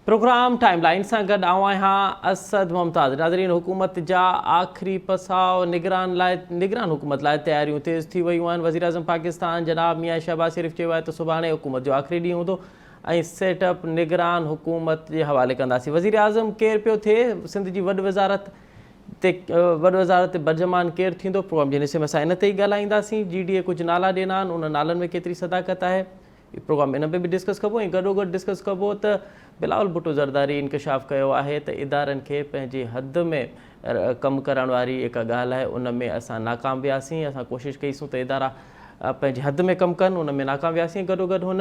Programme timeline से गॾु आऊं आहियां असद मुमताज़। नाज़रीन, हुकूमत जा आख़िरी पसाव निगरान हुकूमत लाइ तैयारियूं तेज़ थी वियूं आहिनि। वज़ीर आज़म पाकिस्तान जनाब मियां शहबाज शरीफ़ चयो आहे त सुभाणे हुकूमत जो आख़िरी ॾींहुं हूंदो ऐं सेटअप निगरान हुकूमत जे हवाले कंदासीं। वज़ीर आज़म केरु पियो थिए, सिंध जी वॾी वज़ारत ते बदज़मान केरु थींदो, प्रोग्राम जे हिसे में असां इन ते ई ॻाल्हाईंदासीं। GDA कुझु नाला ॾिना आहिनि, उन नालनि में केतिरी सदाकत आहे, प्रोग्राम इन में बि डिस्कस कबो ऐं गॾोगॾु डिस्कस कबो त बिलावल भुट्टो ज़रदारी इंकशाफ़ कयो आहे त इदारनि खे पंहिंजे हद में कमु करण वारी हिकु ॻाल्हि आहे, उन में असां नाकाम वियासीं। असां कोशिशि कईसूं त इदारा पंहिंजे हद में कमु कनि, उन में नाकाम वियासीं। गॾोगॾु हुन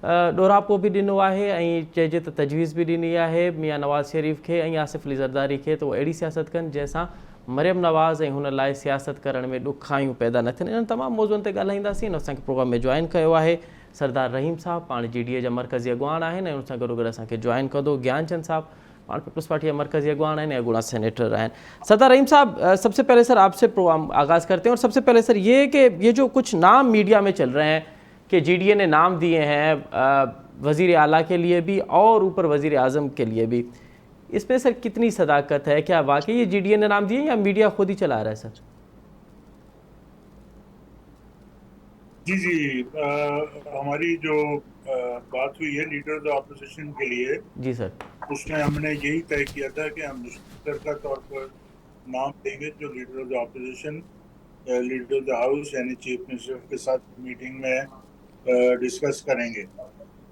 ॾोरापो बि ॾिनो आहे ऐं चइजे त तजवीज़ बि ॾिनी आहे मियां नवाज़ शरीफ़ खे ऐं आसिफ़ अली ज़रदारी खे त उहो अहिड़ी सियासत कनि जंहिंसां मरियम नवाज़ ऐं हुन लाइ सियासत करण में ॾुखायूं पैदा न थियनि। इन्हनि तमामु मौज़ुअनि ते ॻाल्हाईंदासीं। असांखे प्रोग्राम में जॉइन कयो आहे सरदार रहीम साहब, पाण GDA जा मरकज़ी अॻुवान आहिनि ऐं उन सां गॾोगॾु असांखे जॉइन कंदो ज्ञानचंद साहब, पाण पीपल्स पार्टी जा मरकज़ी अॻुवान आहिनि ऐं अॻूणा सेनेटर आहिनि। सरदार रहीम साहब, सबसे पहले सर आपसे प्रोग्राम आगाज़ करते हैं और सबसे पहले सर ये कि ये जो कुछ नाम मीडिया में चल रहे हैं कि GDA ने नाम दिए हैं वज़ीर आला के लिए भी और ऊपर वज़ीर आज़म के लिए भी, इसमें सर कितनी सदाकत है? क्या वाकई ये GDA ने नाम दिए या मीडिया खुद ही चला रहा है सर? जी जी, हमारी जो बात हुई है लीडर ऑफ द ऑपोजिशन के लिए, जी सर, उसमें हमने यही तय किया था कि हम मुश्तरका तौर पर नाम देंगे जो leader of the opposition, leader of the house यानी चीफ मिनिस्टर के साथ मीटिंग में डिस्कस करेंगे।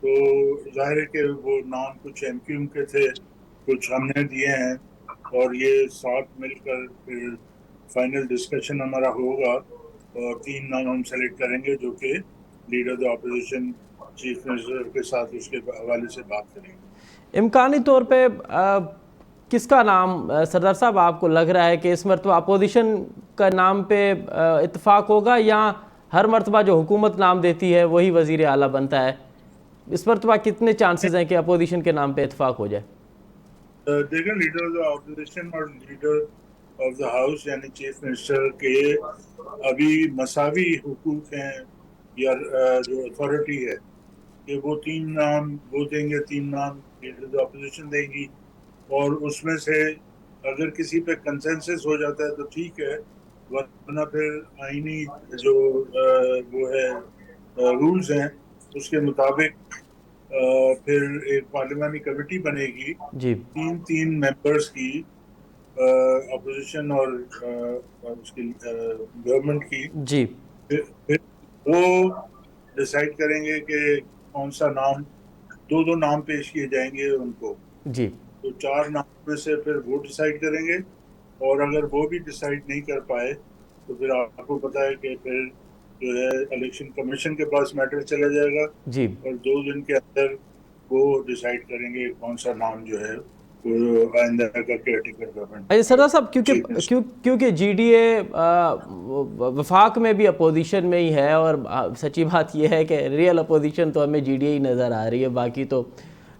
तो जाहिर है कि वो नाम कुछ MQM के थे, कुछ हमने दिए हैं और ये साथ मिलकर फिर फाइनल डिस्कशन हमारा होगा और 3 नाम हम सेलेक्ट करेंगे जो कि leader of the opposition chief minister के साथ उसके हवाले से बात करेंगे। इम्कानी तौर पे किसका नाम सरदार साहब आपको लग रहा है कि इस मरतबा अपोजिशन का नाम पे इत्तेफाक होगा या हर मरतबा जो हुकूमत नाम देती है वही वज़ीर आला बनता है? इस मरतबा कितने चांसेस हैं कि अपोजिशन के नाम पे इत्तेफाक हो जाए? देखिए, लीडर ऑफ द ऑपोजिशन और लीडर ऑफ द हाउस यानी चीफ मिनिस्टर के अभी मसावी हुकूक हैं या जो अथॉरिटी है कि वो 3 नाम वो देंगे, 3 नाम लीडर ऑफ द ऑपोजिशन देंगी और उसमें से अगर किसी पे कंसेंसस हो जाता है तो ठीक है, वरना फिर आईनी जो वो है रूल्स हैं उसके मुताबिक फिर एक पार्लियामानी कमेटी बनेगी जी 3 मेंबर्स की, अपोजिशन और उसकी गवर्नमेंट की। जी फिर वो डिसाइड करेंगे कि कौन सा नाम, 2 नाम पेश किए जाएंगे उनको। जी तो 4 नाम में से फिर वो डिसाइड करेंगे और अगर वो भी डिसाइड नहीं कर पाए तो फिर आपको पता है कि फिर जो है इलेक्शन कमीशन के पास मैटर चला जाएगा जी। और 2 दिन के अंदर वो डिसाइड करेंगे कौन सा नाम जो है वो आइंदा का केयरटेकर गवर्नमेंट अरे सरदार साहब, चीफ मिनिस्टर। क्योंकि GDA वफाक में भी अपोजिशन में ही है और सच्ची बात यह है कि रियल अपोजिशन तो हमें GDA ही नज़र आ रही है, बाकी तो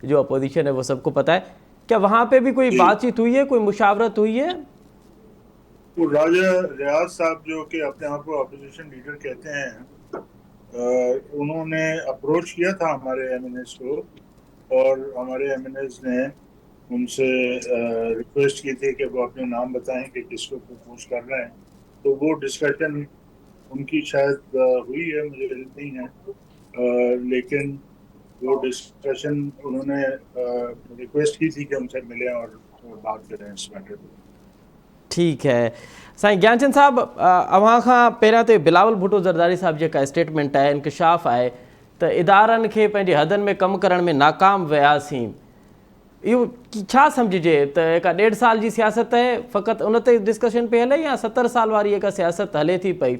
जो अपोजिशन है वो सबको पता है। क्या वहाँ पे भी कोई जी, बातचीत हुई है, कोई मुशावरत हुई है? वो राजा रियाज साहब जो कि अपने आप को अपोजिशन लीडर कहते हैं, उन्होंने अप्रोच किया था हमारे MNS को और हमारे MNS ने उनसे रिक्वेस्ट की थी कि वो अपने नाम बताएं कि किसको प्रपोज कर रहे हैं। तो वो डिस्कशन उनकी शायद हुई है, मुझे याद नहीं है, लेकिन वो डिस्कशन उन्होंने रिक्वेस्ट की थी कि हमसे मिलें और बात करें इस मैटर पर। ठीक है साईं ज्ञानचंद साहब, अव्हां खां पहिरियां ते बिलावल भुट्टो ज़रदारी साहब जेका स्टेटमेंट आहे, इंकशाफ़ आहे त इदारनि खे पंहिंजे हदनि में कमु करण में नाकाम वियासीं, इहो छा सम्झिजे त हिकु 1.5 साल जी सियासत आहे, फ़क़ति उन ते डिस्कशन पई हले या 70 साल वारी हिकु सियासत हले थी पई?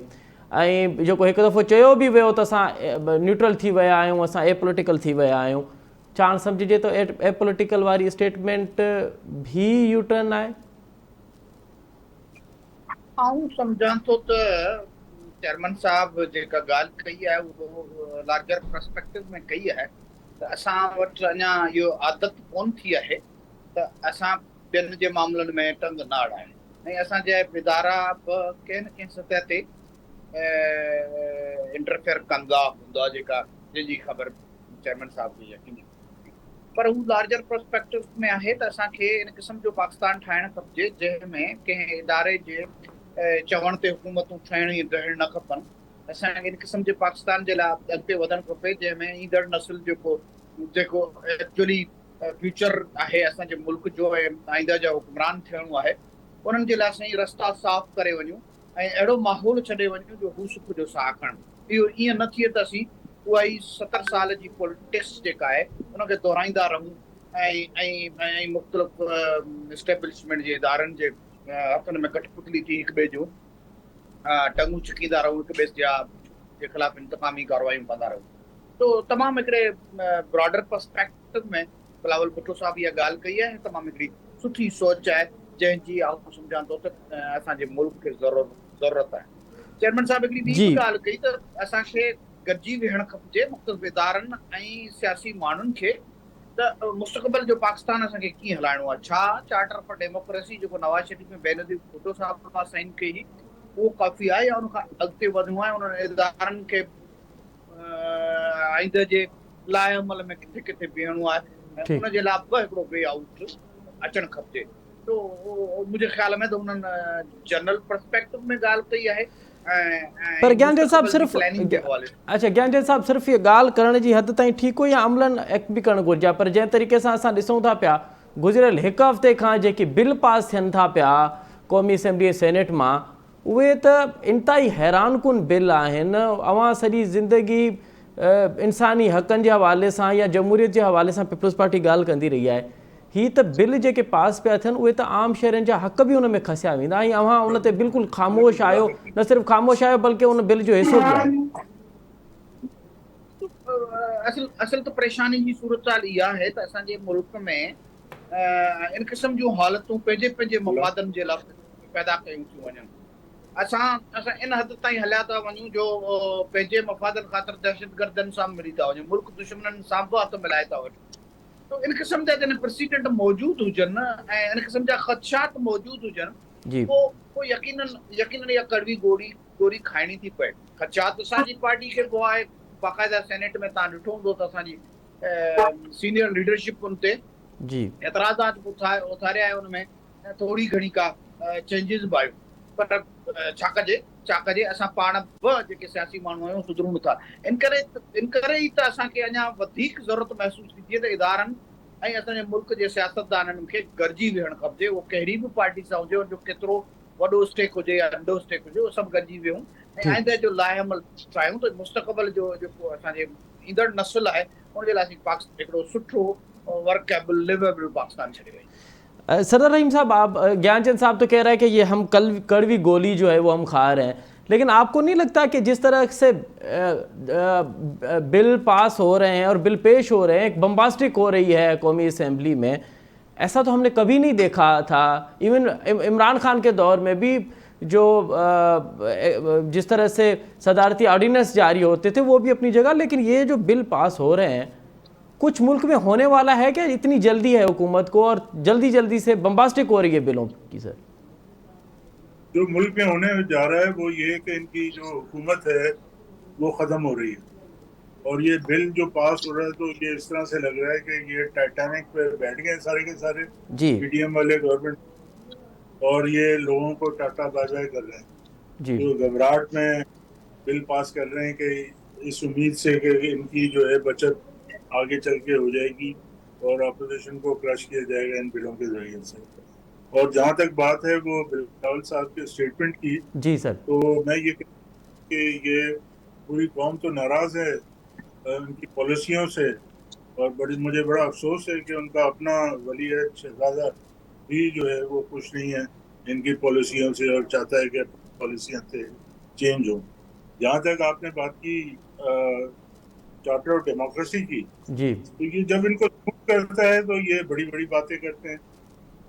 ऐं जेको हिकु दफ़ो चयो बि वियो त असां न्यूट्रल थी विया आहियूं, असां एपॉलिटिकल थी विया आहियूं, छा सम्झिजे त एपॉलिटिकल वारी स्टेटमेंट भी यू टर्न आहे? आऊं सम्झां थो त चेयरमैन साहब जेका ॻाल्हि कई आहे उहो लार्जर पर्सपेक्टिव में कई आहे त असां वटि अञा इहो आदत कोन थी आहे त असां ॿियनि जे मामलनि में टंग न अड़ायूं ऐं असांजा इदारा बि कंहिं न कंहिं सतह ते इंटरफेयर कंदा हूंदा जेका जंहिंजी ख़बर चेयरमैन साहब खे यकीन। पर हू लार्जर पर्सपेक्टिव में आहे त असांखे इन क़िस्म जो पाकिस्तान ठाहिणु खपजे जंहिंमें कंहिं इदारे जे चवण ते हुकूमतूं ठहिणु न खपनि। असांखे इन क़िस्म जे पाकिस्तान जे लाइ अॻिते वधणु खपे जंहिंमें ईंदड़ नस्ल जेको एक्चुअली फ्यूचर आहे असांजे मुल्क जो ऐं आईंदा जा हुक्मरान थियणो आहे, उन्हनि जे लाइ असां रस्ता साफ़ करे वञूं ऐं अहिड़ो माहौल छॾे वञूं जो हू सुख जो साह खणनि। इहो ईअं न थिए त असीं उहा ई 70 साल जी पॉलिटिक्स जेका आहे उनखे दोहराईंदा रहूं ऐं मुख़्तलिफ़ इस्टेब्लिशमेंट जे इदारनि जे हथनि में कठपुतली थी हिक ॿिए जो टंगूं छिकींदा रहूं, हिक ॿिए जे ख़िलाफ़ इंतकामी कार्रवाइयूं कंदा रहूं। तो तमामु हिकिड़े ब्रॉडर पर्सपेक्टिव में बिलावल भुट्टो साहब इहा ॻाल्हि कई आहे, तमामु हिकिड़ी सुठी सोच आहे जंहिंजी आउं सम्झां थो त असांजे मुल्क खे ज़रूरत आहे। चेयरमैन साहब हिकिड़ी ॿी बि ॻाल्हि कई त असांखे गॾिजी वेहणु खपजे मुख़्तलिफ़ इदारनि ऐं सियासी माण्हुनि खे त मुस्तक़बिल जो पाकिस्तान असांखे कीअं हलाइणो आहे। छा चार्टर फॉर डेमोक्रेसी जेको नवाज़ शरीफ़ में बेनज़ीर भुट्टो साहब खां साइन कई हुई उहो काफ़ी आहे या उनखां अॻिते वधिणो आहे, उन्हनि इदारनि खे आईंदे जे लाइ अमल में किथे किथे बीहणो आहे, उनजे लाइ बि हिकिड़ो वे आउट अचणु खपजे। तो मुंहिंजे ख्याल में त उन्हनि जनरल पर्सपेक्टिव में ॻाल्हि कई आहे। पर ज्ञानचंद साहब सिर्फ़ु ये ॻाल्हि करण जी हद ताईं ठीकु हो या अमलन एक्ट बि करणु घुरिजे? पर जंहिं तरीक़े सां असां ॾिसूं था पिया गुज़िरियल हिकु हफ़्ते खां जेके बिल पास थियनि था पिया क़ौमी असेंबली सेनेट मां, उहे त इंतिहाई हैरान कुन बिल आहिनि। अवां सॼी ज़िंदगी इंसानी हक़नि जे हवाले सां या जमहूरियत जे हवाले सां पीपल्स पार्टी ॻाल्हि कंदी रही आहे। ही त बिल जेके पास पिया थियनि उहे त आम शहरनि जा हक़ बि उन में खसिया वेंदा ऐं अव्हां उन ते बिल्कुलु ख़ामोश आहियो। न सिर्फ़ु ख़ामोश आहियो बल्कि उन बिल जो हिसो बि आहे। असल त परेशानी जी सूरत हाल इहा आहे त असांजे मुल्क में इन क़िस्म जूं हालतूं पंहिंजे मफ़ादनि जे लाइ पैदा कयूं थियूं वञनि। असां इन हद ताईं हलिया था वञूं जो पंहिंजे मफ़ादनि ख़ातिर दहशतगर्दनि सां मिली था वञूं, मुल्क दुश्मननि सां बि हथ मिलाए था वञूं। तो इन क़िस्म जा जॾहिं प्रेसिडेंट मौजूदु हुजनि ऐं इन क़िस्म जा ख़दशात मौजूदु हुजनि पोइ यकीनन इहा कड़वी गोरी खाइणी थी पए। ख़दशात असांजी पार्टी खे पोइ आहे, बाक़ाइदा सेनेट में तव्हां ॾिठो हूंदो त असांजी सीनियर लीडरशिप उन ते एतिराज़ात उथारिया आहे, उनमें थोरी घणी का चेंजिस बि आयूं। पर छा कजे असां पाण बि जेके सियासी माण्हू आहियूं सुधरूं नथा। इन करे ई त असांखे अञा वधीक ज़रूरत महसूस थी थिए त इदारनि ऐं असांजे मुल्क जे सियासतदाननि खे गॾिजी वेहणु खपजे। उहो कहिड़ी बि पार्टी सां हुजे, उनजो केतिरो वॾो स्टेक हुजे या नंढो स्टेक हुजे, उहो सभु गॾिजी वेहूं ऐं आईंदे जो लाहेअमल ठाहियूं त मुस्तक़बिल जो जेको असांजे ईंदड़ नस्ल आहे उनजे लाइ असीं हिकिड़ो सुठो वर्केबल लिवेबल पाकिस्तान छॾे वञूं। सरदार रहीम साहब, आप ज्ञानचंद साहब तो कह रहा है कि ये हम कड़वी गोली जो है वो हम खा रहे हैं, लेकिन आपको नहीं लगता कि जिस तरह से बिल पास हो रहे हैं और बिल पेश हो रहे हैं, एक बम्बास्टिक हो रही है कौमी असेंबली में, ऐसा तो हमने कभी नहीं देखा था। इवन इमरान खान के दौर में भी जो जिस तरह से सदारती ऑर्डिनेंस जारी होते थे वो भी अपनी जगह, लेकिन ये जो बिल पास हो रहे हैं कुछ मुल्क में होने वाला है क्या? इतनी जल्दी है हुकूमत को और जल्दी से बम्बास्टिक हो रही है बिलों की? सर, जो मुल्क में होने जा रहा है वो ये कि इनकी जो हुकूमत है वो ख़त्म हो रही है और ये बिल जो पास हो रहा है तो ये इस तरह से लग रहा है कि ये टाइटैनिक पे बैठ गए सारे के सारे पीडीएम वाले गवर्नमेंट और ये लोगों को टाटा बाय बाय कर रहे हैं। तो घबराहट में बिल पास कर रहे हैं कि इस उम्मीद से कि इनकी जो है बचत आगे चल के हो जाएगी और अपोजिशन को क्रश किया जाएगा इन बिलों के जरिए से। और जहाँ तक बात है वो बिलावल साहब के स्टेटमेंट की, जी सर, तो मैं ये कि ये पूरी कौम तो नाराज है उनकी पॉलिसियों से और मुझे बड़ा अफसोस है कि उनका अपना वली शहजादा भी जो है वो खुश नहीं है इनकी पॉलिसियों से और चाहता है कि पॉलिसियाँ चेंज हो। जहाँ तक आपने बात की चार्टर ऑफ डेमोक्रेसी की, जी, तो ये जब इनको करता है तो ये बड़ी बड़ी बातें करते हैं,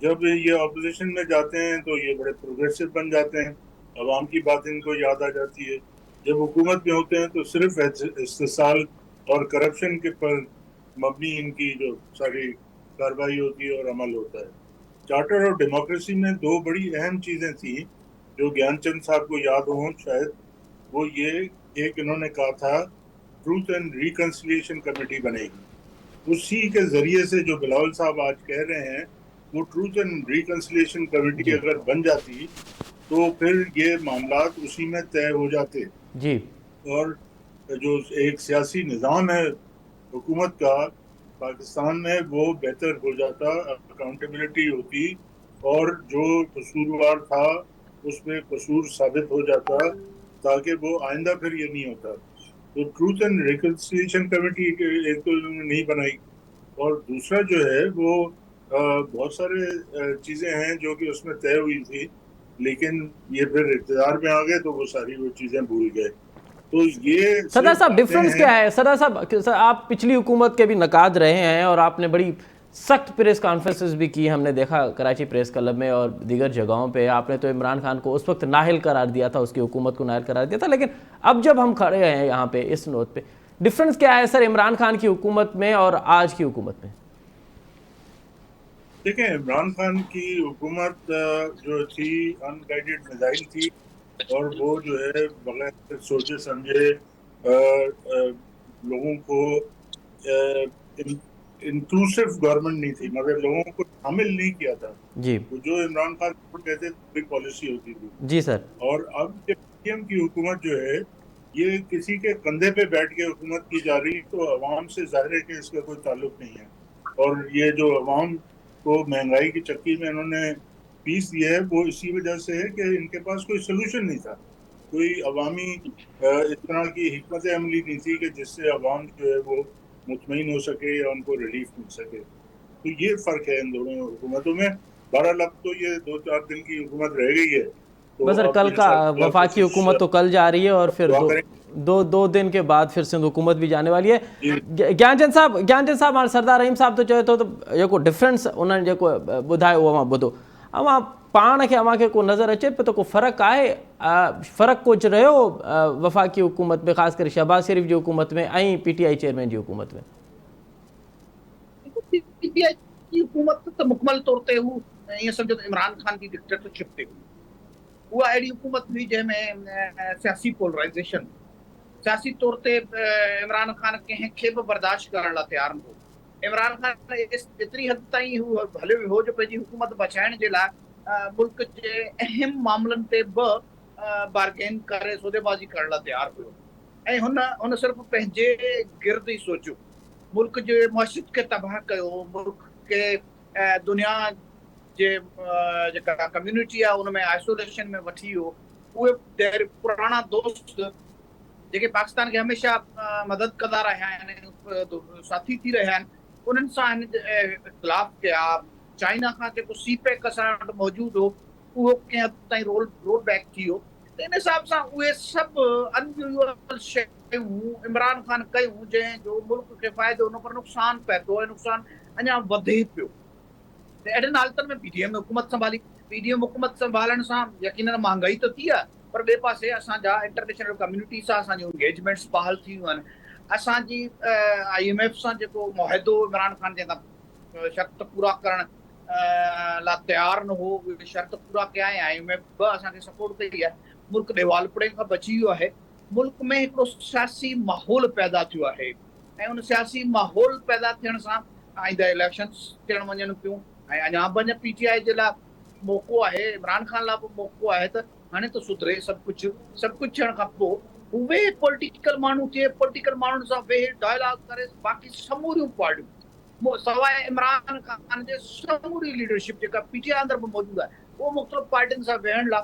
जब ये ऑपोजिशन में जाते हैं तो ये बड़े प्रोग्रेसिव बन जाते हैं, अवाम की बात इनको याद आ जाती है। जब हुकूमत में होते हैं तो सिर्फ इस्तेसाल और करप्शन के पर मबनी इनकी जो सारी कार्रवाई होती है और अमल होता है। चार्टर ऑफ डेमोक्रेसी में दो बड़ी अहम चीज़ें थी जो ज्ञानचंद साहब को याद हों शायद, वो ये एक इन्होंने कहा था ट्रूथ एंड रिकंसिलिएशन कमेटी बनेगी। उसी के जरिए से जो बिलावल साहब आज कह रहे हैं, वो ट्रूथ एंड रिकंसिलिएशन कमेटी जी अगर बन जाती तो फिर ये मामलात उसी में तय हो जाते। जी। और जो एक सियासी निज़ाम है हुकूमत का पाकिस्तान में, वो बेहतर हो जाता, अकाउंटेबिलिटी होती, और जो कसूरवार था उसमें कसूर साबित हो जाता, ताकि वो आइंदा फिर ये नहीं होता। तो ट्रूथ एंड रिकंसिलिएशन कमेटी एक तो उन्होंने नहीं बनाई, और दूसरा जो है वो बहुत सारे चीजें हैं जो कि उसमें तय हुई थी, लेकिन ये फिर इक़्तिदार में आ गए तो वो सारी वो चीजें भूल गए। तो ये सरदार सिर्फ साहब बातें डिफरेंस हैं। क्या है? सरदार साहब आप पिछली हुकूमत के भी नकाद रहे हैं और आपने बड़ी सख्त प्रेस कॉन्फ्रेंसेस भी की, हमने देखा कराची प्रेस क्लब में और दीगर जगहों पे। आपने तो इमरान खान को उस वक्त नाहिल करार दिया था, उसकी हुकूमत को नाहिल करार दिया था, लेकिन अब जब हम खड़े हैं यहाँ पे इस नोट पे, डिफरेंस क्या है सर इमरान खान की हुकूमत में और आज की हुकूमत में? देखिए, इमरान खान की हुकूमत जो थी अनगाइडेड मिसाइल थी, और वो जो है बगैर सोचे समझे लोगों को, इंक्लूसिव गवर्नमेंट नहीं थी, मगर लोगों को शामिल नहीं किया था। जी तो जो इमरान खान कहते थे पॉलिसी होती थी। जी सर। और अब जब पीएम की हुकूमत जो है, ये किसी के कंधे पे बैठ के हुकूमत की जा रही है, तो अवाम से जाहिर है कि इसका कोई ताल्लुक नहीं है। और ये जो अवाम को महंगाई की चक्की में इन्होंने पीस दिया है, वो इसी वजह से है कि इनके पास कोई सोल्यूशन नहीं था, कोई अवामी इस तरह की हिकमत अमली नहीं थी कि जिससे अवाम जो है वो मुतमईन हो सके या उनको रिलीफ मिल सके। तो ये फर्क है इन दोनों हुकूमतों में। 12 लाख तो ये 2-4 दिन की हुकूमत रह गई है, तो बस सर अब कल का इंशाअल्लाह वफाकी कोशिश हुकूमत तो कल जा रही है और फिर दुआ दो करें। दो दिन के बाद फिर सिंध हुकूमत भी जाने वाली है। जी ज्ञानचंद साहब हाणे सरदार रहीम साहब तो चए थो त जेको डिफरेंस उन्हनि जेको ॿुधायो उहो मां ॿुधो। अवां पाण खे अव्हांखे को नज़र अचे पियो त को फ़र्क़ु आहे? फ़र्क़ु कुझु रहियो वफ़ाक़ी हुकूमत में, ख़ासि करे शहबाज शरीफ़ जी हुकूमत में ऐं PTI चेयरमैन जी हुकूमत में? पीटीआई की हुकूमत त मुकमल तौर ते हू ईअं सम्झो त इमरान खान जी डिक्टेटरशिप ते हुई। उहा अहिड़ी हुकूमत हुई जंहिंमें सियासी पोलराइज़ेशन, सियासी तौर ते इमरान खान कंहिंखे बि बर्दाश्त करण लाइ तयारु न हो। इमरान खान एतिरी हद ताईं हू हलियो वियो हो जो पंहिंजी हुकूमत बचाइण जे लाइ मुल्क जे अहम मामलनि ते बि बार्गेन करे सौदेबाज़ी करण लाइ तयारु हुयो। ऐं हुन सिर्फ़ु पंहिंजे गिर्द ई सोचियो, मुल्क जे मुआशित खे तबाह कयो, मुल्क खे दुनिया जे जेका कम्युनिटी आहे उनमें आइसोलेशन में वठी वियो। उहे पुराणा दोस्त जेके पाकिस्तान खे हमेशह मदद कंदा रहिया आहिनि, साथी थी रहिया आहिनि, उन्हनि सां हिन इख़्तिलाफ़ कया। चाइना खां जेको सीपेक असां वटि मौजूदु हो, उहो कंहिं हद ताईं रोल बैक थी वियो। त इन हिसाब सां उहे सभु अनयूजुअल शयूं इमरान खान कयूं जंहिंजो मुल्क खे फ़ाइदो न पर नुक़सानु पए थो, ऐं नुक़सानु अञा वधे पियो। त अहिड़नि हालतुनि में पीडीएम हुकूमत संभाली। पीडीएम हुकूमत संभालण सां यकीनन महांगाई त थी आहे, पर ॿिए पासे असांजा इंटरनेशनल कम्युनिटी सां असांजूं इंगेजमेंट्स बहाल थी वियूं आहिनि। असांजी IMF सां जेको मुआहिदो इमरान खान जे शर्त पूरा करण लाइ तयारु न हो, उहे शर्त पूरा कया ऐं IMF बि असांखे सपोर्ट कई आहे। मुल्क दिवालपड़े खां बची वियो आहे। मुल्क में हिकिड़ो सियासी माहौल पैदा थियो आहे, ऐं उन सियासी माहौल पैदा थियण सां आईंदा इलेक्शन्स थियण वञनि पियूं। ऐं अञा बि PTI जे लाइ मौक़ो आहे, इमरान खान लाइ बि मौक़ो आहे त हाणे त सुधरे सभु कुझु थियण खां पोइ उहे पॉलिटिकल माण्हू थिए, पॉलिटिकल माण्हुनि सां वेही डायलॉग करे बाक़ी समूरियूं पार्टियूं सवाइ इमरान खान जे समूरी लीडरशिप जेका PTI अंदरि बि मौजूदु आहे, उहो मुख़्तलिफ़ पार्टियुनि सां वेहण लाइ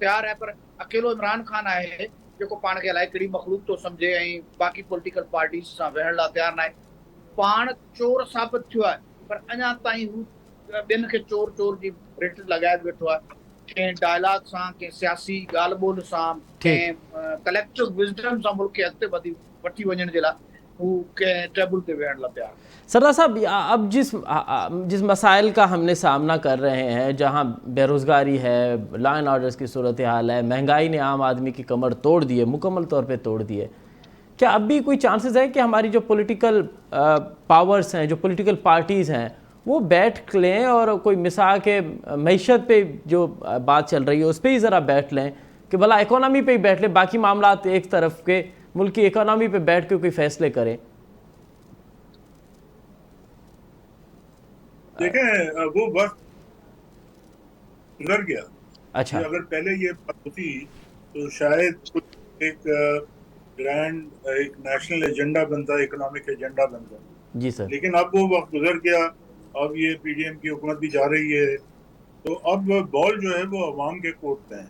तयारु आहे। पर अकेलो इमरान खान आहे जेको पाण खे अलाए कहिड़ी मखलूक थो सम्झे ऐं बाक़ी पॉलिटिकल पार्टीज़ सां वेहण लाइ तयारु न आहे। पाण चोर साबित थियो आहे, पर अञा ताईं हू ॿियनि खे चोर जी रिट लॻाए वेठो आहे। कंहिं डायलॉग सां, कंहिं सियासी ॻाल्हि ॿोल सां, कंहिं कलेक्टिव विज़डम सां मुल्क खे अॻिते वठी वञण जे लाइ हू कंहिं टेबल ते वेहण लाइ तयारु। सरदार साहब अब जिस मसाइल का हमने सामना कर रहे हैं, जहां बेरोज़गारी है, लॉ एंड ऑर्डर्स की सूरत हाल है, महंगाई ने आम आदमी की कमर तोड़ दी है, मुकम्मल तौर पे तोड़ दी है, क्या अब भी कोई चांसेस है कि हमारी जो पॉलिटिकल पावर्स हैं, जो पॉलिटिकल पार्टीज़ हैं, वो बैठ लें और कोई मिसाल के मईशत पे जो बात चल रही है उस पर ही ज़रा बैठ लें कि भला इकोनॉमी पे ही बैठ लें, बाकी मामलात एक तरफ के मुल्क की इकोनॉमी पे बैठ के कोई फैसले करें? देखें वो वक्त गुजर गया। अच्छा अगर पहले ये बात होती तो शायद कुछ एक ग्रैंड एक नेशनल एजेंडा बनता, इकोनॉमिक एजेंडा बनता। जी सर। लेकिन अब वो वक्त गुजर गया। अब ये पीडीएम की हुकूमत भी जा रही है, तो अब बॉल जो है वो अवाम के कोर्ट में है।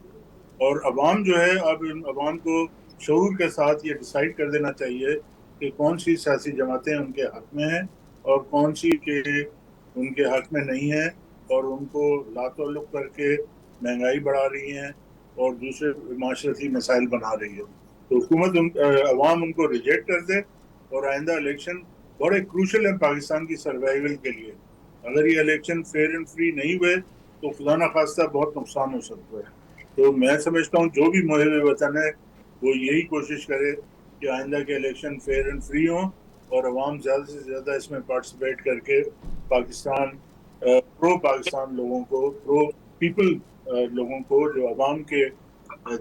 और अवाम जो है अब इन अवाम को शऊर के साथ ये डिसाइड कर देना चाहिए कि कौन सी सियासी जमातें उनके हक में हैं और कौन सी के उनके हक में नहीं है, और उनको लाताल्लुक करके महंगाई बढ़ा रही हैं और दूसरे माशरती मसाइल बना रही है। तो हुकूमत अवाम उनको रिजेक्ट कर दे, और आइंदा इलेक्शन बड़े क्रूशल है पाकिस्तान की सर्वाइवल के लिए। अगर ये इलेक्शन फेयर एंड फ्री नहीं हुए तो खुदा न खास्ता बहुत नुकसान हो सकता है। तो मैं समझता हूँ जो भी मुहिब वतन है वो यही कोशिश करे कि आइंदा के इलेक्शन फेयर एंड फ्री हों और अवाम ज़्यादा से ज़्यादा इसमें पार्टिसिपेट करके पाकिस्तान प्रो पाकिस्तान लोगों को, प्रो पीपल लोगों को, जो अवाम के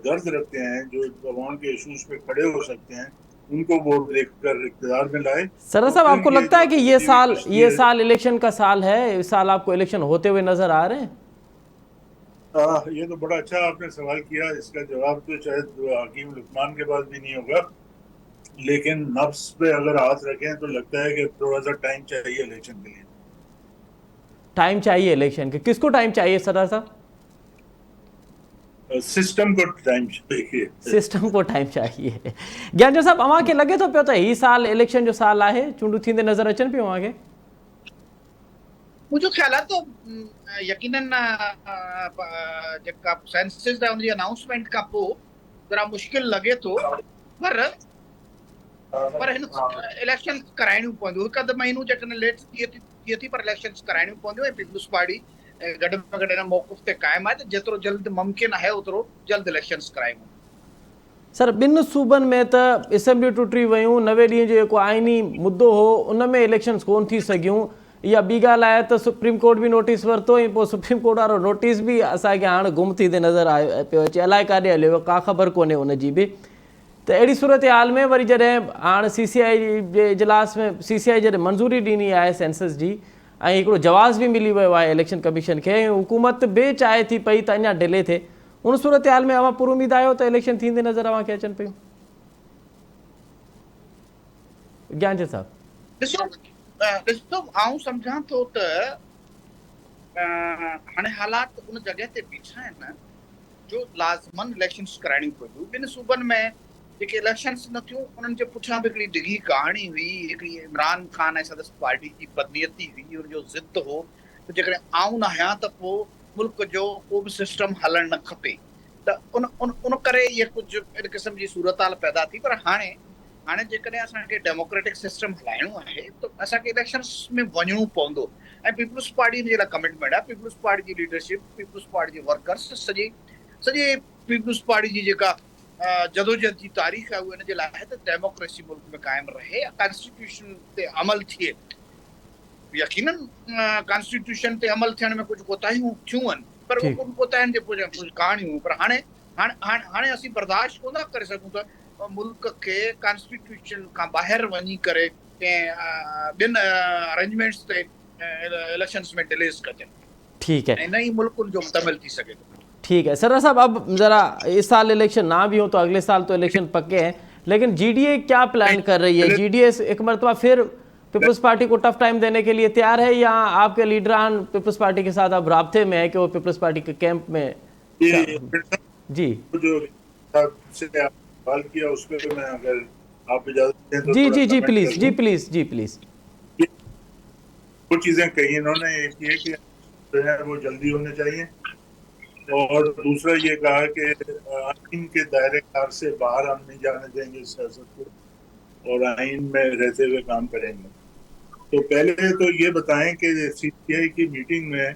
दर्द रखते हैं, जो अवाम के इशूज पे खड़े हो सकते हैं, उनको वोट देकर इक़्तिदार में लाए। सर तो साहब, फिर आपको ये लगता जो है कि टूटी हुई कश्ती है, ये साल इलेक्शन का साल है? इस साल आपको इलेक्शन होते हुए नजर आ रहे हैं? ये तो बड़ा अच्छा आपने सवाल किया। इसका जवाब तो शायद हकीम लुकमान के पास भी नहीं होगा, लेकिन नफ्स पे अगर हाथ रखें तो लगता है कि थोड़ा सा टाइम चाहिए इलेक्शन के लिए। टाइम चाहिए इलेक्शन के? किसको टाइम चाहिए सर साहब? सिस्टम को टाइम चाहिए। सिस्टम को टाइम चाहिए। ज्ञान साहब, अवां खे लगे तो पियो त ही साल इलेक्शन जो साल आहे, चूंडू थींदे नज़र अचनि पियूं अवां खे? मुझे ख्याल है तो यकीनन जेका सेंसस है उनकी अनाउंसमेंट का पोइ जरा मुश्किल लगे तो, पर हिन इलेक्शन कराइणियूं पवंदियूं। हिकु अधु महीनो जेकॾहिं लेट थिए थी, पर इलेक्शन कराइणियूं पवंदियूं। ऐं पीपल्स पार्टी गॾ में गॾु हिन मौक़िफ़ ते क़ाइमु आहे त जेतिरो जल्द मुमकिन आहे ओतिरो जल्द इलेक्शन्स करायूं। सर, ॿिनि सूबनि में त असेंबलियूं टुटी वियूं, 90 ॾींहं जो जेको आइनी मुद्दो हो उन में इलेक्शन्स कोन थी सघियूं। इहा ॿी ॻाल्हि आहे त सुप्रीम कोर्ट बि नोटिस वरितो, ऐं पोइ सुप्रीम कोर्ट वारो नोटिस बि असांखे हाणे गुम थींदे नज़र आयो पियो अचे, अलाए काॾे हलियो, का ख़बर कोन्हे उनजी बि। त अहिड़ी सूरत हाल में वरी जॾहिं हाणे CCI जे इजलास में CCI जॾहिं मंज़ूरी ॾिनी आहे सेंसस जी, ऐं हिकिड़ो जवाज़ बि मिली वियो आहे इलेक्शन कमीशन खे, ऐं हुकूमत बि चाहे थी पई त अञा डिले थिए, उन सूरत हाल में अवां पुर उमीद आहियो त इलेक्शन थींदे नज़र अवांखे अचनि पियूं? ज्ञान जी साहब, ॾिसो आऊं सम्झां थो त हाणे हालात उन जॻह ते बीठा आहिनि जो लाज़मन इलेक्शन्स कराइणियूं पवंदियूं। ॿिनि सूबनि में जेके इलेक्शन्स न थियूं उन्हनि जे पुठियां बि हिकिड़ी डिघी कहाणी हुई। हिकिड़ी इमरान ख़ान ऐं सदस्य पार्टी जी बदनीयती हुई, उनजो ज़िद हो त जेकॾहिं आऊं न आहियां त पोइ मुल्क जो को बि सिस्टम हलणु न खपे। त उन करे इहे कुझु अहिड़े क़िस्म जी सूरत हाल पैदा थी। पर हाणे जेकॾहिं असांखे डेमोक्रेटिक सिस्टम हलाइणो आहे त असांखे इलेक्शन्स में वञिणो पवंदो। ऐं पीपल्स पार्टी जे लाइ कमिटमेंट आहे, पीपल्स पार्टी जी लीडरशिप, पीपल्स पार्टी जे वर्कर्स, सॼे पीपल्स पार्टी जी जेका जदोजहद जी तारीख़ आहे उहा इन जे लाइ आहे त डेमोक्रेसी मुल्क में क़ाइमु रहे, कॉन्स्टिट्यूशन ते अमल थिए। यकीनन कॉन्स्टिट्यूशन ते अमल थियण में कुझु कोताहियूं थियूं आहिनि, पर उन कोताहियुनि जे पोइ कुझु कहाणियूं। पर हाणे असीं बर्दाश्त कोन था करे सघूं त मुल्क खे कॉन्स्टिट्यूशन खां ॿाहिरि वञी करे कंहिं ॿिनि अरेंजमेंट्स ते इलेक्शंस में डिलेस कजनि। ठीक है, ऐं नई मुल्क जो मुतमिल थी सघे थो। ठीक है सर साहब, अब ज़रा इस साल इलेक्शन ना भी हो तो अगले साल तो इलेक्शन पक्के हैं, लेकिन GDA क्या प्लान कर रही है? GDA एक मरतबा फिर पीपल्स पार्टी को टफ टाइम देने के लिए तैयार है, या आपके लीडरान पीपल्स पार्टी के साथ अब राब्ते में है कि वो पीपल्स पार्टी के कैंप में? जी जो सवाल किया उस पर मैं, अगर आप इजाजत दें तो जी थोड़ा जी जी कमेंट प्लीज, कर जी दूं। प्लीज, जी प्लीज। कुछ चीजें कही इन्होंने, एक ये कि जो है वो जल्दी होने चाहिए, और दूसरा ये कहा कि आइन के दायरे कार से बाहर हम नहीं जाने देंगे सियासत को, और आइन में रहते हुए काम करेंगे। तो पहले तो ये बताएं कि CCI की मीटिंग में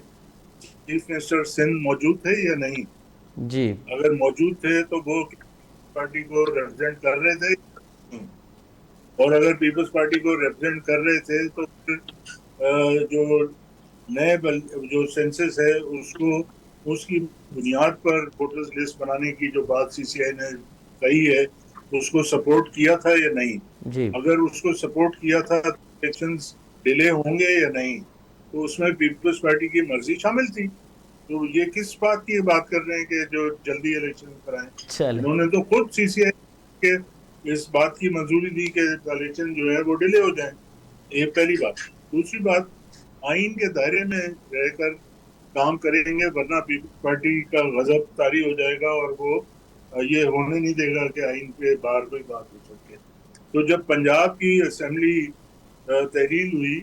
चीफ मिनिस्टर सिंध मौजूद थे या नहीं? जी, अगर मौजूद थे तो वो पार्टी को रिप्रेजेंट कर रहे थे, और अगर पीपल्स पार्टी को रिप्रेजेंट कर रहे थे तो फिर जो नए जो सेंसस है उसको, उसकी बुनियाद पर वोटर्स लिस्ट बनाने की जो बात CCI ने कही है उसको सपोर्ट किया था या नहीं? जी अगर उसको सपोर्ट किया था तो इलेक्शंस डिले होंगे या नहीं? तो उसमें पीपल्स पार्टी की मर्जी शामिल थी। तो ये किस बात की बात कर रहे हैं कि जो जल्दी इलेक्शन कराएं? चले इन्होंने तो खुद सीसीआई के इस बात की मंजूरी दी कि इलेक्शन जो है वो डिले हो जाए। ये पहली बात। दूसरी बात, आइन के दायरे में रहकर काम करेंगे, वरना पीपल्स पार्टी का गजब तारी हो जाएगा और वो ये होने नहीं देगा कि आइन पे बाहर कोई बात हो सके। तो जब पंजाब की असेंबली तहरील हुई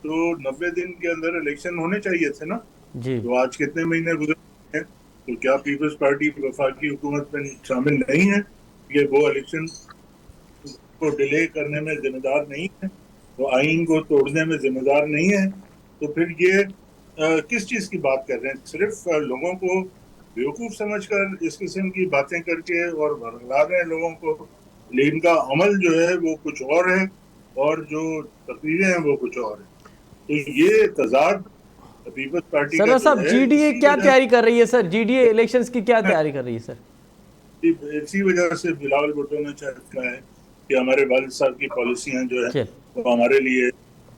तो 90 दिन के अंदर इलेक्शन होने चाहिए थे ना। जी। तो आज कितने महीने गुजरे हैं, तो क्या पीपल्स पार्टी वफाकी हुकूमत में शामिल नहीं है? ये वो इलेक्शन को डिले करने में जिम्मेदार नहीं है, वो आइन को तोड़ने में जिम्मेदार नहीं है। तो फिर ये किस चीज की बात कर रहे हैं? सिर्फ लोगों को बेवकूफ समझकर इस किस्म की बातें करके और भरला रहे हैं लोगों को, लेकिन इनका अमल जो है वो कुछ और है और जो तकरीरें हैं वो कुछ और है। तो ये तजाद पीपल्स पार्टी का सरवर जो साहब, है, जीडीए इसी क्या वजह तैयारी कर रही है सर? जीडीए इलेक्शंस की क्या तैयारी कर रही है सर? इसी वजह से बिलावल भुट्टो ने कहा है कि हमारे वालिद साहब की पॉलिसियां जो है चल वो हमारे लिए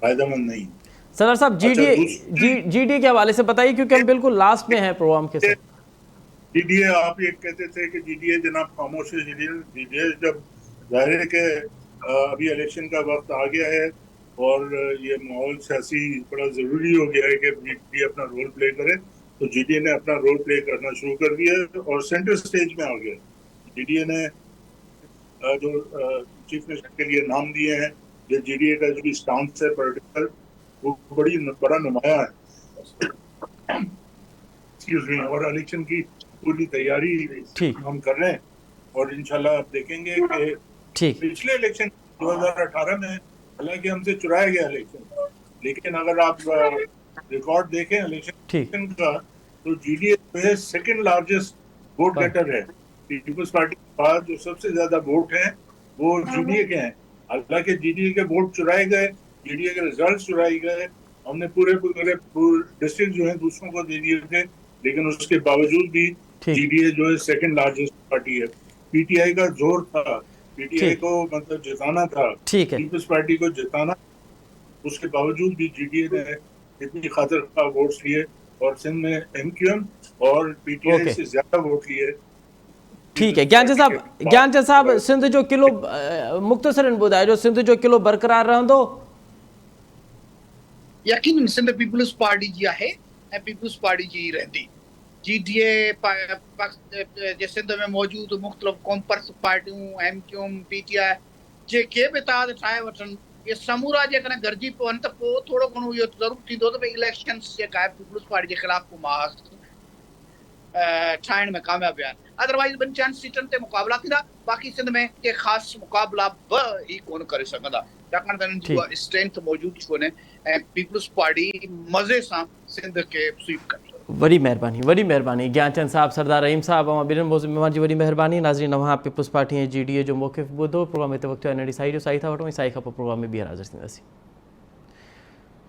फायदेमंद नहीं। सरवर साहब, अच्छा, जीडीए दूसरी जीडीए के हवाले से बताइए, क्योंकि हम बिल्कुल लास्ट में हैं प्रोग्राम के सर। जीडीए, आप ये कहते थे कि जीडीए जनाब खामोश है। जीडीए जब जाहिर है कि अभी इलेक्शन का वक्त आ गया है और ये माहौल सियासी बड़ा जरूरी हो गया है कि जीडीए अपना रोल प्ले करे, तो जीडीए ने अपना रोल प्ले करना शुरू कर दिया है और सेंटर स्टेज में आ गया। जीडीए ने जो चीफ मिनिस्टर के लिए नाम दिए हैं, ये जीडीए का जो भी स्टांस है पॉलिटिकल, वो बड़ा नुमाया है। Excuse me. और इलेक्शन की पूरी तैयारी ठीक हम कर रहे हैं और इंशाल्लाह आप देखेंगे कि ठीक पिछले इलेक्शन 2018 में हालांकि हमसे चुराया गया इलेक्शन, लेकिन अगर आप रिकॉर्ड देखें ठीक इलेक्शन का, तो जीडीए जो है सेकंड लार्जेस्ट वोट गेटर है। पीपल्स पार्टी के बाद जो सबसे ज्यादा वोट हैं वो जीडीए के हैं। हालांकि जीडीए के वोट चुराए गए, जीडीए के रिजल्ट चुराए गए, हमने पूरे डिस्ट्रिक्ट जो है दूसरों को दे दिए थे, लेकिन उसके बावजूद भी ठीक जीडीए जो है सेकंड लार्जेस्ट पार्टी है। पीटीआई का जोर था, पीटीआई ठीक को मतलब जिताना था, ठीक है पीपल्स पार्टी को जिताना, उसके बावजूद भी जीडीए ने इतनी खातिर खा वोट्स लिए और सिंध में एमक्यूएम और पीटीआई ओके से ज्यादा वोट लिए। ठीक है। ज्ञानचंद साहब, सिंध जो किलो मुख्तसरन ॿुधाए जो सिंध जो किलो बरक़रार रहंदो? यकीनन सिंध पीपल्स पार्टी जी आहे ऐं पीपल्स पार्टी जी रहंदी। जीडीए जे सिंध में मौजूद मुख़्तलिफ़ कॉम्पर्स पार्टियूं, एमक्यूएम, पीटीआई जेके बि इतिहाद ठाहे वठनि, ये समूरा जेकॾहिं गॾिजी पवनि त पोइ थोरो घणो इहो ज़रूरु थींदो त भई इलेक्शन्स जेका आहे पीपल्स पार्टी जे ख़िलाफ़ को महाज़ ठाहिण में कामयाब आहिनि। अदरवाइज़ 2-4 सीटनि ते मुक़ाबला थींदा, बाक़ी सिंध में के ख़ासि मुक़ाबला बि ई कोन करे सघंदा, छाकाणि त हिननि जी उहा स्ट्रेंथ मौजूदु कोन्हे ऐं पीपल्स पार्टी मज़े सां सिंध खे स्वीप करे। वॾी महिरबानी ज्ञानचंद साहब, सरदार रहीम साहब, ऐं ॿिन्हिनि महिमान जी वॾी महिरबानी। नाज़रीन, अव्हां पीपल्स पार्टी ऐं जीडीए जो मौक़िफ़ ॿुधो। प्रोग्राम हिते वक़्तु आहे नंढी साई जो, साई था वठूं ऐं साई खां पोइ प्रोग्राम में ॿीहर हाज़िर थींदासीं।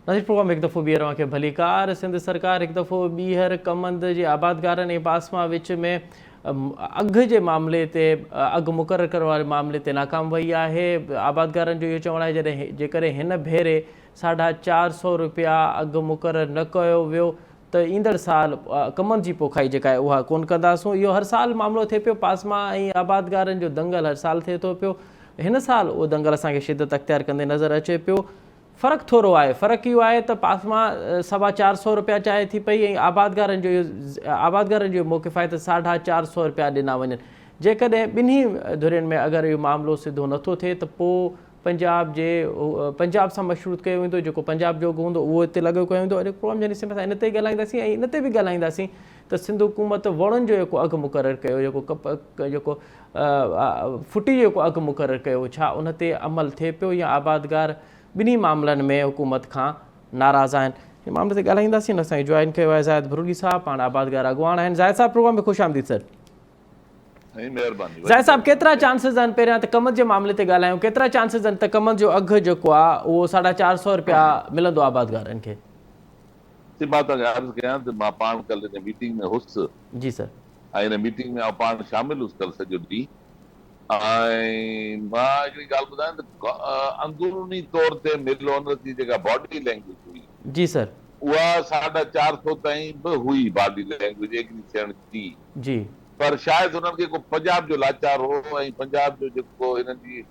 नाज़रीन, प्रोग्राम हिकु दफ़ो ॿीहर अव्हांखे भली कार। सिंध सरकार हिकु दफ़ो ॿीहर कमंद जे आबादगारनि ऐं पासमा विच में अघ जे मामले ते, अघु मुक़ररु करण वारे मामले ते नाकाम वई आहे। आबादगारनि जो इहो चवणु आहे जेकॾहिं हिन भेरे 450 रुपया अघु मुक़ररु न कयो वियो त ईंदड़ साल कमनि जी पोखाई जेका आहे उहा कोन कंदासूं। इहो हर साल मामिलो थिए पियो, पासमा ऐं आबादगारनि जो दंगल हर साल थिए थो पियो। हिन साल उहो दंगल असांखे शिदत अख़्तियार कंदे नज़र अचे पियो। फ़र्क़ु थोरो आहे, फ़र्क़ु इहो आहे त पासमा 450 रुपया चाहे थी पई ऐं आबादगारनि जो इहो मौक़िफ़ आहे त 450 रुपया ॾिना वञनि। जेकॾहिं ॿिन्ही धुरियुनि में अगरि इहो मामिलो सिधो नथो थिए त पोइ पंजाब सां मशरूत कयो वेंदो, जेको पंजाब जो हूंदो उहो हिते लॻो कयो वेंदो। अॼु प्रोग्राम जे हिसे में असां इन ते ॻाल्हाईंदासीं ऐं इन ते बि ॻाल्हाईंदासीं त सिंध हुकूमत वणनि जो जेको अघु मुक़ररु कयो, जेको फुटी जेको अघु मुक़ररु कयो, छा उन ते अमल थिए पियो या आबादगार ॿिन्ही मामलनि में हुकूमत खां नाराज़ आहिनि? हिन मामले ते ॻाल्हाईंदासीं। असांखे जॉइन कयो आहे ज़ाहिद भरूड़ी साहब, पाण आबादगार अॻुवान आहिनि। ज़ाहिद साहब, प्रोग्राम में ख़ुशि आमदीद सर। ज़ाहिद साहब, केतिरा चांसिस आहिनि, पहिरियां त कमनि जे मामले ते ॻाल्हायूं, केतिरा चांसिस आहिनि त कमनि जो अघु जेको आहे उहो 450 रुपया मिलंदो आबादगारनि खे? मां तव्हांखे अर्ज़ु कयां त मां पाण कल्ह हिन मीटिंग में हुउसि जी सर, ऐं हिन मीटिंग में पाण शामिल हुउसि कल्ह सॼो ॾींहुं। ऐं मां हिकिड़ी ॻाल्हि ॿुधायां त अंदरूनी तौर ते मिलोनत जी जेका बॉडी लैंग्वेज हुई जी सर, उहा 450 ताईं बि हुई बॉडी लैंग्वेज एग्री थियण जी, जी पर शायदि हुननि खे को पंजाब जो लाचार हो ऐं पंजाब जो जेको हिननि जी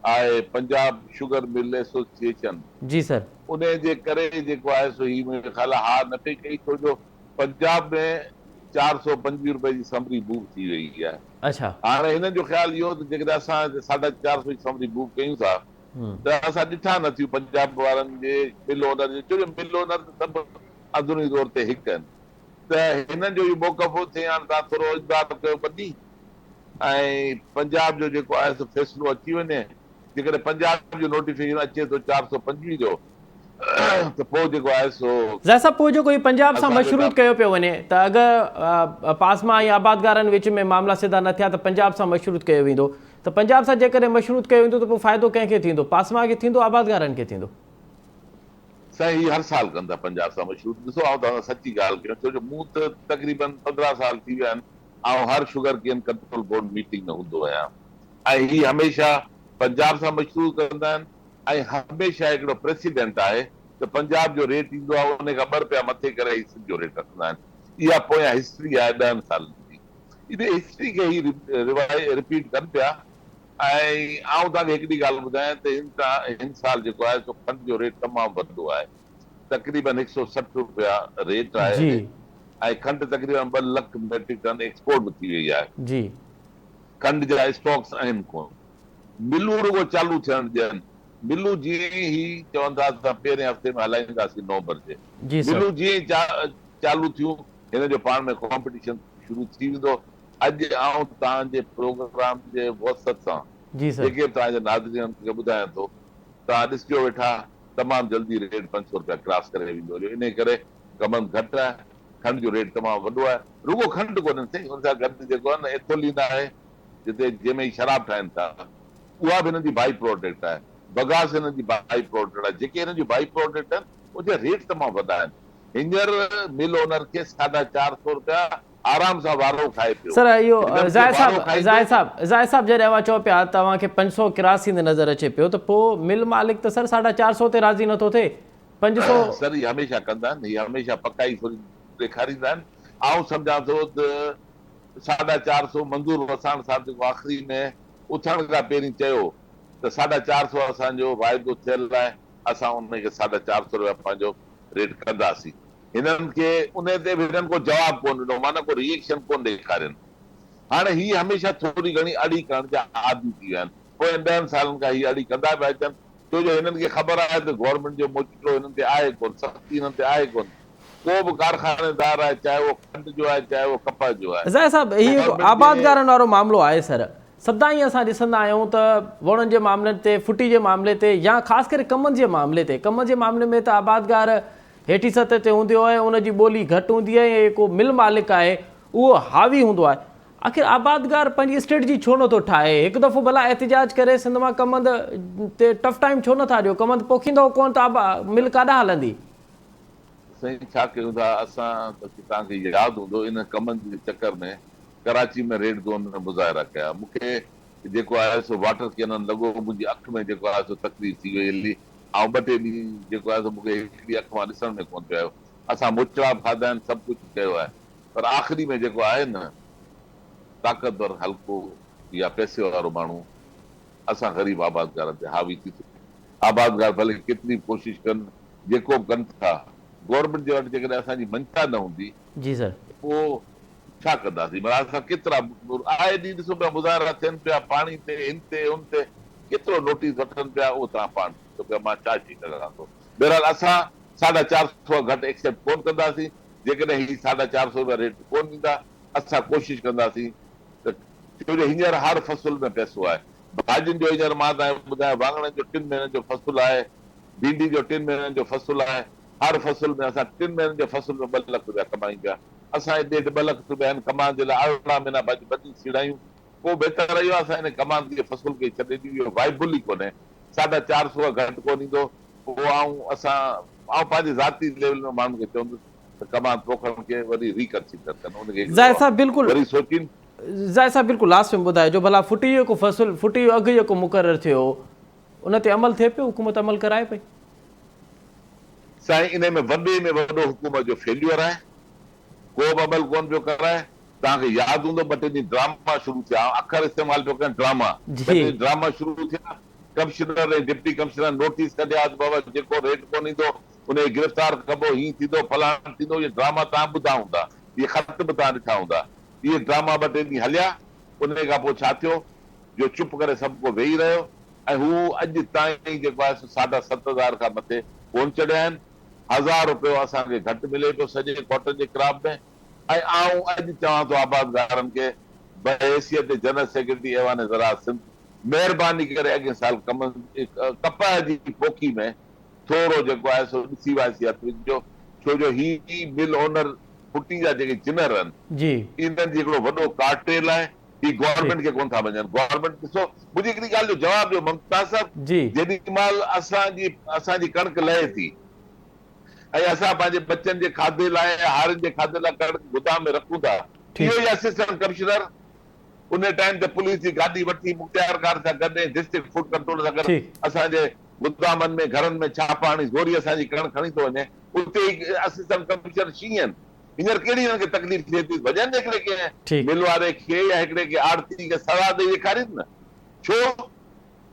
आहे पंजाब शुगर मिल एसोसिएशन, जी सर, उन जे करे जेको आहे सो ही मुंहिंजे ख़्याल हार न पई कई, छो जो पंजाब में 425 रुपए जी समरी मूव थी वई आहे। अच्छा, हाणे हिननि जो ख़्यालु इहो त जेकॾहिं असां 450 जी समरी मूव कयूं था त असां ॾिठा न थियूं पंजाब वारनि जे मिल ओनर जे, छो जो मिल ओनर सभु अंदरूनी तौर ते हिकु आहिनि, त हिननि जो इहो मौक़फ़ो थिए हाणे तव्हां थोरो इक़दार कयो ॿधी ऐं पंजाब जो जेको आहे सो फ़ैसिलो अची वञे, जेकॾहिं पंजाब जो नोटिफिकेशन अचे थो 425 जो त पोइ जेको आहे सो जैसा पोइ जेको ही पंजाब सां असांखे मशरूत कयो पियो वञे त अगरि पासमा ऐं आबादगारनि विच में मामला सिधा न थिया त पंजाब सां मशरूत कयो वेंदो, त पंजाब सां जेकॾहिं मशरूत कयो वेंदो त पोइ फ़ाइदो कंहिंखे थींदो, पासमा खे थींदो, आबादगारनि खे थींदो? साईं हर साल कंदा पंजाब सां मशरूत। ॾिसो आउं तव्हां सची ॻाल्हि कयां, छो जो मूं त तक़रीबन 15 साल थी विया आहिनि ऐं हर sugar cane control board meeting में हूंदो आहियां ऐं ही हमेशह पंजाब सां मशरूत कंदा आहिनि ऐं हमेशह हिकिड़ो प्रेसिडेंट आहे त पंजाब जो रेट ईंदो आहे उन खां 2 रुपया मथे करे ही सिंध जो रेट रखंदा आहिनि। इहा पोयां हिस्ट्री आहे 10 सालनि जी, इन हिस्ट्री खे ही रिपीट कनि पिया। ऐं आउं तव्हांखे हिकिड़ी ॻाल्हि ॿुधायां त हिन साल जेको आहे सो खंड जो रेट तमामु वधो आहे, तक़रीबन 160 रुपया रेट जी आहे ऐं खंड तक़रीबन 2 लख मेट्रिक टन एक्सपोर्ट बि थी वई आहे। जी खंड जा स्टॉक्स आहिनि कोन, मिलूं रुगो चालू थियण ॾियनि, मिलूं जीअं ई चवंदा असां पहिरें हफ़्ते में हलाईंदासीं नवंबर जे, जी सर, मिलूं जीअं ई चालू थियूं हिन जो पाण में कॉम्पिटिशन शुरू थी वेंदो। अॼु आउं तव्हांजे प्रोग्राम जे वसत सां जी सर, जेके तव्हांजे नाज़रीन खे ॿुधायां थो, तव्हां ॾिसिजो वेठा तमामु जल्दी रेट 500 रुपया क्रॉस करे वेंदो, इन करे कमनि घटि आहे, खंड जो रेट तमामु वॾो आहे। रुगो खंड कोन्हे साईं, हुन सां गॾु जेको आहे न एथोलिन आहे जिते जंहिंमें शराब ठाहिनि था, उहा बि हिननि जी बाई प्रोडक्ट आहे, बगास हिननि जी बाई प्रोडक्ट आहे, जेके हिननि जी बाई प्रोडक्ट आहिनि उनजा रेट तमामु वॾा आहिनि। हींअर मिल ओनर खे 450 रुपया आराम सां वारो खाए पियो। सर इहो हिननि खे ज़ाहिद वारो साहिब जॾहिं अवां चओ पिया तव्हांखे 500 क्रॉस थींदे नज़र अचे पियो, त पोइ मिल मालिक त सर 450 ते राज़ी नथो थिए, 500 सर ही हमेशह कंदा आहिनि, ही हमेशह पकाई थोरी ॾेखारींदा आहिनि। आउं सम्झां थो त 450 मंज़ूर वसाण साहिब जेको आख़िरी में उथण खां पहिरीं चयो त 450 असांजो वाइदो थियल आहे, असां उनखे 450 रुपया पंहिंजो रेट कंदासीं। हिननि खे उन ते बि हिननि को जवाबु कोन ॾिनो, माना को रिएक्शन कोन ॾेखारियनि। हाणे ही हमेशह थोरी घणी अड़ी करण जा आदी थी विया आहिनि, पोइ 10 सालनि खां ही अड़ी कंदा पिया अचनि, छो जो हिननि खे ख़बर आहे त गवर्नमेंट जो मोचड़ो हिननि ते आहे कोन, सख़्ती हिननि ते आहे कोन। को बि कारखानेदार आहे, चाहे उहो खंड जो आहे चाहे उहो कपास जो आहे। ज़ाहिद साहिब इहो आबादगारनि वारो मामिलो आहे सर, सदाईं असां ॾिसंदा आहियूं त वणनि जे मामले ते, फुटी जे मामले ते, या ख़ासि करे कमनि जे मामले ते, कम जे मामले में त आबादगार हेठी सतह ते हूंदो आहे, उनजी ॿोली घटि हूंदी आहे, ऐं को मिल मालिक आहे उहो हावी हूंदो आहे। आख़िर आबादगार पंहिंजी स्ट्रेटजी छो नथो ठाहे? हिकु दफ़ो भला एहतिजाज करे सिंध मां कमंद ते टफ टाइम छो नथा ॾियो? कमंद पोखींदो कोन त मिल काॾां हलंदी? साईं छा कयूं था असां, त तव्हांखे यादि हूंदो इन कमनि जे चकर में कराची में रेड ज़ोन में मुज़ाहिरा कया। मूंखे जेको आहे सो वाटर कैनन लॻो, मुंहिंजी अखि में जेको आहे सो तकलीफ़ थी वई हली, ऐं 2-3 ॾींहं जेको आहे सो मूंखे हिकिड़ी अखि मां ॾिसण में कोन पियो आयो। असां मुचड़ा बि खाधा आहिनि, सभु कुझु कयो आहे, पर आख़िरी में जेको आहे न ताक़तवर हल्को या पैसे वारो माण्हू असां ग़रीब आबादगारनि ते हावी थी सघे। आबादगार भले केतिरी कोशिशि कनि, जेको बि कनि था, गवर्नमेंट जे वटि जेकॾहिं असांजी मंशा न हूंदी जी सर, पोइ छा कंदासीं? माना असां केतिरा आए ॾींहुं ॾिसो पिया मुज़ाहिरा थियनि पिया, पाणी ते, हिन ते, उन ते, केतिरो नोटिस वठनि पिया, उहो तव्हां पाण ॾिसो पिया। मां छा चई सघां थो? बहरहाल असां 450 घटि एक्सेप्ट कोन कंदासीं, जेकॾहिं ही 450 रुपया रेट कोन ॾींदा। असां कोशिशि कंदासीं त, छो जो हींअर हर फ़सुल में पैसो आहे। भाॼियुनि जो हींअर मां तव्हांखे ॿुधायां, वाङणनि जो 3 महीननि जो फ़सुलु आहे, भिंडी जो 3 महीननि जो फ़सुलु आहे। हर फ़सुल में असां 3 महीननि जे फ़सुल में 2 लख रुपया कमायूं पिया। असांजे ॾेढ 2 लख रुपया आहिनि, कमाइण जे लाइ 18 महीना बची सीड़ायूं। पोइ बहितर इहो असां हिन कमान खे फ़सुल खे छॾे ॾियूं, इहो वाइबुल ई कोन्हे। 450 घटि कोन ईंदो। पोइ आउं पंहिंजे ज़ाती लेवल में माण्हुनि खे चवंदुसि त कमान पोखण खे वरी रिकंसीडर कनि, उनखे ज़ाहिद साहिब बिल्कुलु, वरी सोचीनि। ज़ाहिद साहिब बिल्कुलु लास्ट में ॿुधाए जो भला फुटी जेको फ़सुलु, फुटी जो अघु जेको मुक़ररु थियो, उन ते अमल थिए पियो? हुकूमत अमल कराए पई? साईं इन में वॾो हुकूमत जो फेल्यूअर आहे, को बि अमल कोन पियो कराए। तव्हांखे यादि हूंदो 2-3 ॾींहं ड्रामा शुरू थिया, अखर इस्तेमाल पियो कनि ड्रामा, ड्रामा शुरू थिया, कमिश्नर ऐं डिप्टी कमिश्नर नोटिस कढिया बाबा जेको रेट कोन ईंदो उन गिरफ़्तार कबो, हीअं थींदो फलाण थींदो। इहे ड्रामा तव्हां ॿुधा हूंदा, इहे ख़त बि तव्हां ॾिठा हूंदा। इहे ड्रामा 2-3 ॾींहं हलिया, उन खां पोइ छा थियो जो चुप करे सभु को वेही रहियो ऐं हू अॼु ताईं जेको आहे 7,500 खां मथे कोन चढ़िया आहिनि। 1000 रुपयो असांखे घटि मिले पियो सॼे क्वार्टर जे क्राप में। ऐं आऊं अॼु चवां थो आबादगारनि खे बहैसियत जनरल सेक्रेटरी ऐवान ज़राअत सिंध, महिरबानी करे अॻे साल कपाह जी पोखी में थोरो जेको आहे सो ॾिसी वाइसी हथ विझो, छो जो ही मिल ओनर फुटी जा जेके जिनर आहिनि इन्हनि जी हिकिड़ो वॾो कार्टेल आहे। ही गवर्नमेंट खे कोन था मञनि। गवर्नमेंट ॾिसो, मुंहिंजी हिकिड़ी ॻाल्हि जो जवाबु ॾियो मुमताज़ साहब, जेॾी महिल असांजी कणिक लहे थी ऐं असां पंहिंजे बच्चनि जे खाधे लाइ हारियुनि जे खाधे लाइ कणिक गोदाम में रखूं था, इहो ई असिस्टेंट कमिश्नर उन टाइम ते पुलिस जी गाॾी वठी मुख़्तियार कार सां गॾु डिस्ट्रिक्ट फूड कंट्रोल सां गॾु असांजे गोदामनि में घरनि में छापा हणी ज़ोरी असांजी कणिक खणी थो वञे। उते ई असिस्टेंट कमिश्नर शींहं आहिनि। हींअर कहिड़ी हिननि खे तकलीफ़ थिए थी, वजन हिकिड़े खे मिल वारे खे या हिकिड़े खे आड़ती खे सज़ा ॾेई ॾेखारीनि न, छो?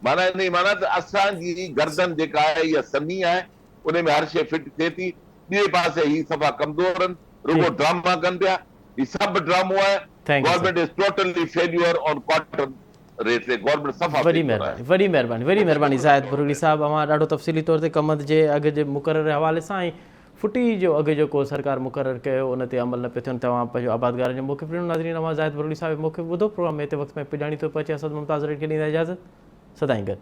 माना इन माना त असांजी गर्दन जेका आहे इहा सन्ही आहे, उन में हर शइ फिट थिए थी। ॿिए पासे ही सफ़ा कमज़ोर आहिनि, रुगो ड्रामा कनि पिया। ही सभु ड्रामो आहे। Government is totally failure on quarter rate ते। गवर्नमेंट सफ़ा वॾी महिरबानी ज़ाहिद बुरुली साहब, अवां ॾाढो तफ़सीली तौर ते कमत जे अघु जे मुक़रर हवाले सां ऐं फुटी जो अघु जेको सरकार मुक़ररु कयो उन ते अमल न पियो थियनि, तव्हां पंहिंजो आबादगारनि जो मौक़िफ़ ॾिनो। नाज़रीन, अवां ज़ाहिद बुरुली साहब मौक़िफ़ ॿुधो। प्रोग्राम में हिते वक़्त में पुॼाणी थो पचे। असद मुमताज़ रेड खे ॾींदा इजाज़त। सदाईं गॾु।